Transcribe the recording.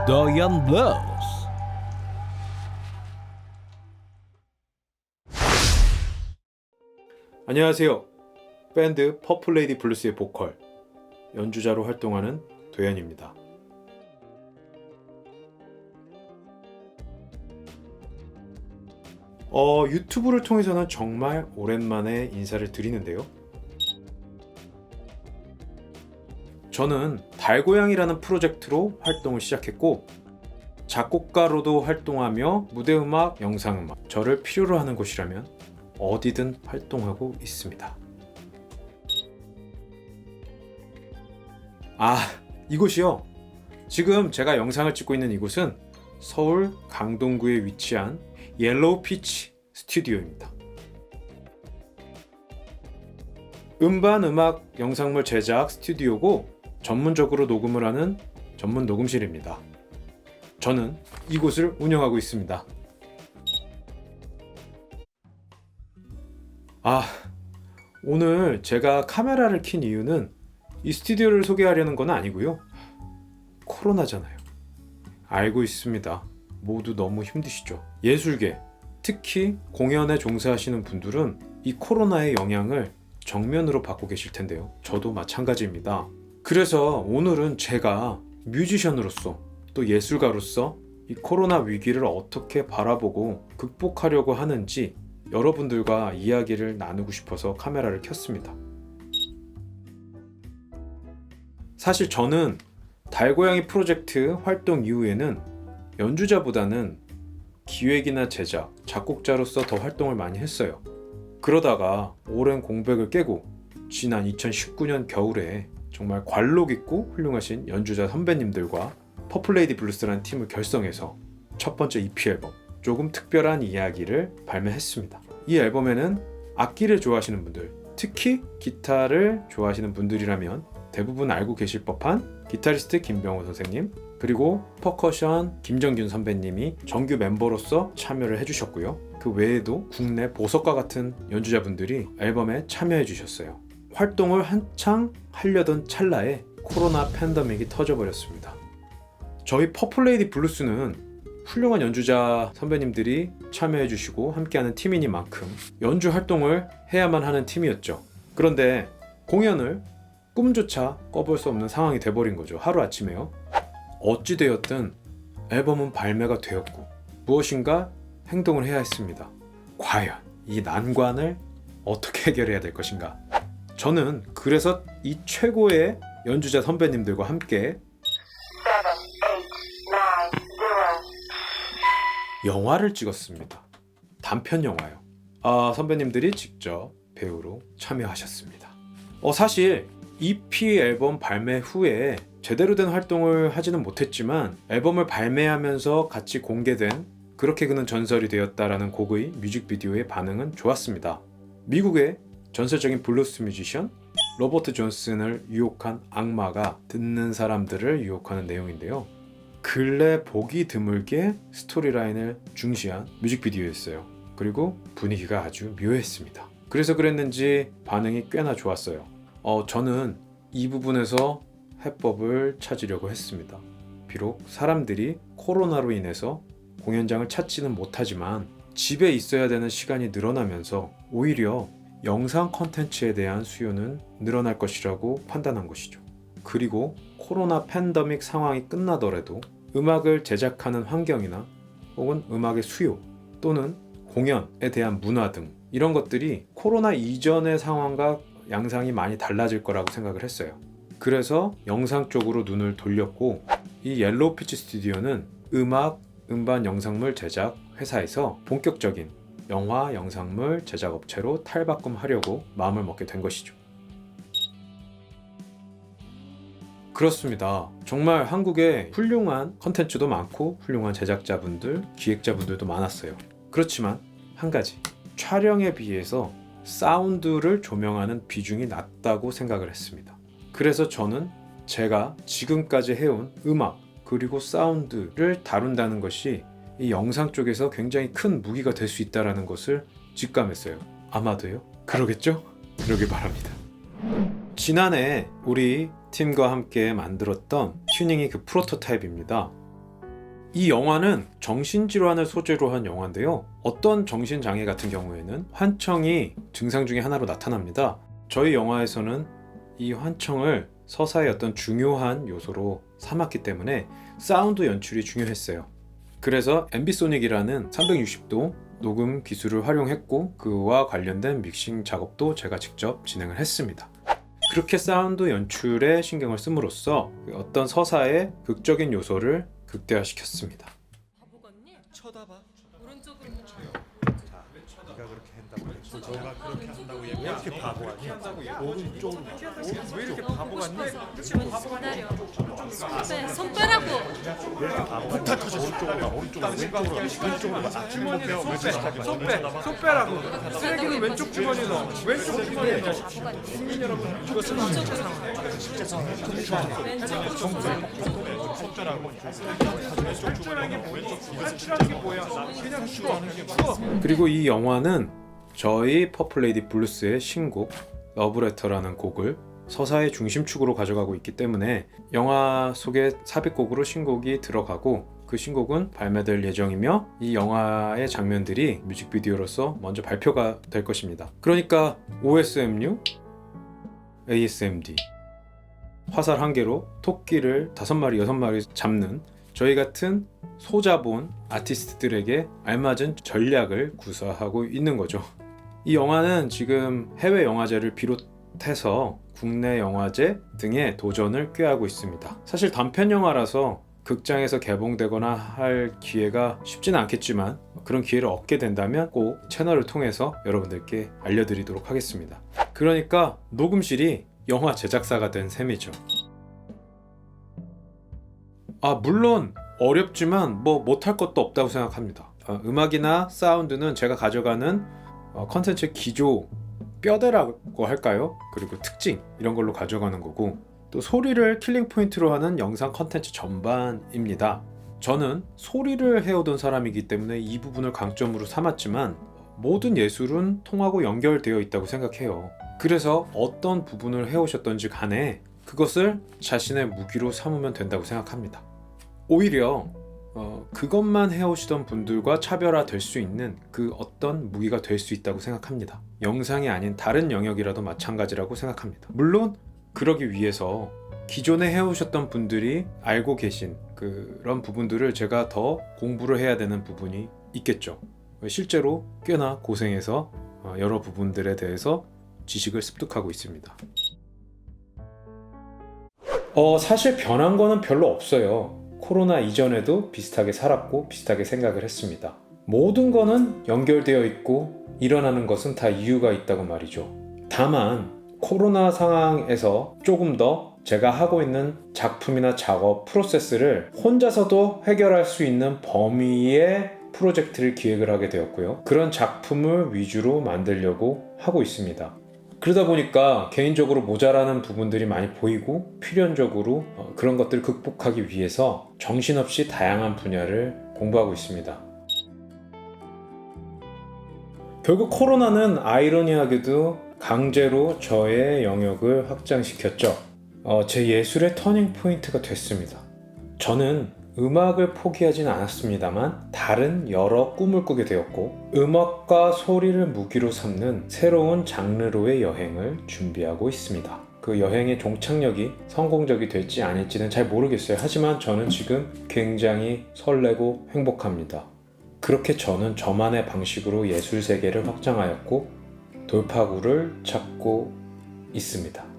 더연 블루스. 안녕하세요. 밴드 퍼플레이디 블루스의 보컬, 연주자로 활동하는 도현입니다. 유튜브를 통해서는 정말 오랜만에 인사를 드리는데요. 저는 달고양이라는 프로젝트로 활동을 시작했고, 작곡가로도 활동하며 무대음악, 영상음악, 저를 필요로 하는 곳이라면 어디든 활동하고 있습니다. 이곳이요. 지금 제가 영상을 찍고 있는 이곳은 서울 강동구에 위치한 옐로우 피치 스튜디오입니다. 음반, 음악, 영상물 제작 스튜디오고 전문적으로 녹음을 하는 전문 녹음실입니다. 저는 이곳을 운영하고 있습니다. 오늘 제가 카메라를 킨 이유는 이 스튜디오를 소개하려는 건 아니고요. 코로나잖아요. 알고 있습니다. 모두 너무 힘드시죠. 예술계, 특히 공연에 종사하시는 분들은 이 코로나의 영향을 정면으로 받고 계실 텐데요. 저도 마찬가지입니다. 그래서 오늘은 제가 뮤지션으로서 또 예술가로서 이 코로나 위기를 어떻게 바라보고 극복하려고 하는지 여러분들과 이야기를 나누고 싶어서 카메라를 켰습니다. 사실 저는 달고양이 프로젝트 활동 이후에는 연주자보다는 기획이나 제작, 작곡자로서 더 활동을 많이 했어요. 그러다가 오랜 공백을 깨고 지난 2019년 겨울에 정말 관록 있고 훌륭하신 연주자 선배님들과 퍼플레이디 블루스라는 팀을 결성해서 첫 번째 EP 앨범, 조금 특별한 이야기를 발매했습니다. 이 앨범에는 악기를 좋아하시는 분들, 특히 기타를 좋아하시는 분들이라면 대부분 알고 계실 법한 기타리스트 김병호 선생님, 그리고 퍼커션 김정균 선배님이 정규 멤버로서 참여를 해주셨고요. 그 외에도 국내 보석과 같은 연주자분들이 앨범에 참여해 주셨어요. 활동을 한창 하려던 찰나에 코로나 팬데믹이 터져버렸습니다. 저희 퍼플레이디 블루스는 훌륭한 연주자 선배님들이 참여해 주시고 함께하는 팀이니만큼 연주 활동을 해야만 하는 팀이었죠. 그런데 공연을 꿈조차 꿔볼 수 없는 상황이 돼버린 거죠. 하루아침에요. 어찌되었든 앨범은 발매가 되었고 무엇인가 행동을 해야 했습니다. 과연 이 난관을 어떻게 해결해야 될 것인가? 저는 그래서 이 최고의 연주자 선배님들과 함께 영화를 찍었습니다. 단편 영화요. 선배님들이 직접 배우로 참여하셨습니다. 사실 EP 앨범 발매 후에 제대로 된 활동을 하지는 못했지만 앨범을 발매하면서 같이 공개된 그렇게 그는 전설이 되었다라는 곡의 뮤직비디오의 반응은 좋았습니다. 미국의 전설적인 블루스 뮤지션 로버트 존슨을 유혹한 악마가 듣는 사람들을 유혹하는 내용인데요. 근래 보기 드물게 스토리라인을 중시한 뮤직비디오였어요. 그리고 분위기가 아주 묘했습니다. 그래서 그랬는지 반응이 꽤나 좋았어요. 저는 이 부분에서 해법을 찾으려고 했습니다. 비록 사람들이 코로나로 인해서 공연장을 찾지는 못하지만 집에 있어야 되는 시간이 늘어나면서 오히려 영상 컨텐츠에 대한 수요는 늘어날 것이라고 판단한 것이죠. 그리고 코로나 팬데믹 상황이 끝나더라도 음악을 제작하는 환경이나 혹은 음악의 수요 또는 공연에 대한 문화 등 이런 것들이 코로나 이전의 상황과 양상이 많이 달라질 거라고 생각을 했어요. 그래서 영상 쪽으로 눈을 돌렸고 이 옐로우 피치 스튜디오는 음악, 음반, 영상물 제작 회사에서 본격적인 영화, 영상물 제작 업체로 탈바꿈하려고 마음을 먹게 된 것이죠. 그렇습니다. 정말 한국에 훌륭한 컨텐츠도 많고 훌륭한 제작자분들, 기획자분들도 많았어요. 그렇지만 한 가지, 촬영에 비해서 사운드를 조명하는 비중이 낮다고 생각을 했습니다. 그래서 저는 제가 지금까지 해온 음악 그리고 사운드를 다룬다는 것이 이 영상 쪽에서 굉장히 큰 무기가 될 수 있다는 것을 직감했어요. 아마도요? 그러겠죠? 그러길 바랍니다. 지난해 우리 팀과 함께 만들었던 튜닝이 그 프로토타입입니다. 이 영화는 정신질환을 소재로 한 영화인데요. 어떤 정신장애 같은 경우에는 환청이 증상 중에 하나로 나타납니다. 저희 영화에서는 이 환청을 서사의 어떤 중요한 요소로 삼았기 때문에 사운드 연출이 중요했어요. 그래서 앰비소닉이라는 360도 녹음 기술을 활용했고 그와 관련된 믹싱 작업도 제가 직접 진행을 했습니다. 그렇게 사운드 연출에 신경을 씀으로써 어떤 서사의 극적인 요소를 극대화시켰습니다. 바보 같니? 쳐다봐. 오른쪽으로 네가 그렇게 한다고 했어. 너가 그렇게 한다고 얘기해. 왜 이렇게 바보 같냐? 오른쪽으로. 왜 이렇게 바보 같니? 기다려. 손 빼라고. 왜 이렇게 바보 같냐? 폭탄 터져. 오른쪽으로 가. 오른쪽으로. 왼쪽으로 가. 아, 주먹 빼. 손 빼라고. 쓰레기는 왼쪽 주머니에 넣어. 왼쪽 주머니에 넣어. 국민 여러분, 이쪽으로 확실하게 뭐야? 그냥 죽어. 그리고 이 영화는 저희 퍼플레이디 블루스의 신곡 러브레터라는 곡을 서사의 중심축으로 가져가고 있기 때문에 영화 속에 삽입곡으로 신곡이 들어가고 그 신곡은 발매될 예정이며 이 영화의 장면들이 뮤직비디오로서 먼저 발표가 될 것입니다. 그러니까 OSMU, ASMD, 화살 한 개로 토끼를 5마리, 6마리 잡는 저희 같은 소자본 아티스트들에게 알맞은 전략을 구사하고 있는 거죠. 이 영화는 지금 해외 영화제를 비롯해서 국내 영화제 등의 도전을 꾀하고 있습니다. 사실 단편 영화라서 극장에서 개봉되거나 할 기회가 쉽지는 않겠지만 그런 기회를 얻게 된다면 꼭 채널을 통해서 여러분들께 알려드리도록 하겠습니다. 그러니까 녹음실이 영화 제작사가 된 셈이죠. 물론 어렵지만 뭐 못할 것도 없다고 생각합니다. 음악이나 사운드는 제가 가져가는 컨텐츠의 기조, 뼈대라고 할까요? 그리고 특징 이런 걸로 가져가는 거고 또 소리를 킬링 포인트로 하는 영상 컨텐츠 전반입니다. 저는 소리를 해오던 사람이기 때문에 이 부분을 강점으로 삼았지만 모든 예술은 통하고 연결되어 있다고 생각해요. 그래서 어떤 부분을 해오셨던지 간에 그것을 자신의 무기로 삼으면 된다고 생각합니다. 오히려 그것만 해오시던 분들과 차별화될 수 있는 그 어떤 무기가 될 수 있다고 생각합니다. 영상이 아닌 다른 영역이라도 마찬가지라고 생각합니다. 물론 그러기 위해서 기존에 해오셨던 분들이 알고 계신 그런 부분들을 제가 더 공부를 해야 되는 부분이 있겠죠. 실제로 꽤나 고생해서 여러 부분들에 대해서 지식을 습득하고 있습니다. 사실 변한 거는 별로 없어요. 코로나 이전에도 비슷하게 살았고 비슷하게 생각을 했습니다. 모든 거는 연결되어 있고 일어나는 것은 다 이유가 있다고 말이죠. 다만 코로나 상황에서 조금 더 제가 하고 있는 작품이나 작업 프로세스를 혼자서도 해결할 수 있는 범위의 프로젝트를 기획을 하게 되었고요. 그런 작품을 위주로 만들려고 하고 있습니다. 그러다 보니까 개인적으로 모자라는 부분들이 많이 보이고 필연적으로 그런 것들을 극복하기 위해서 정신없이 다양한 분야를 공부하고 있습니다. 결국 코로나는 아이러니하게도 강제로 저의 영역을 확장시켰죠. 제 예술의 터닝 포인트가 됐습니다. 저는 음악을 포기하진 않았습니다만 다른 여러 꿈을 꾸게 되었고 음악과 소리를 무기로 삼는 새로운 장르로의 여행을 준비하고 있습니다. 그 여행의 종착역이 성공적이 될지 아닐지는 잘 모르겠어요. 하지만 저는 지금 굉장히 설레고 행복합니다. 그렇게 저는 저만의 방식으로 예술 세계를 확장하였고 돌파구를 찾고 있습니다.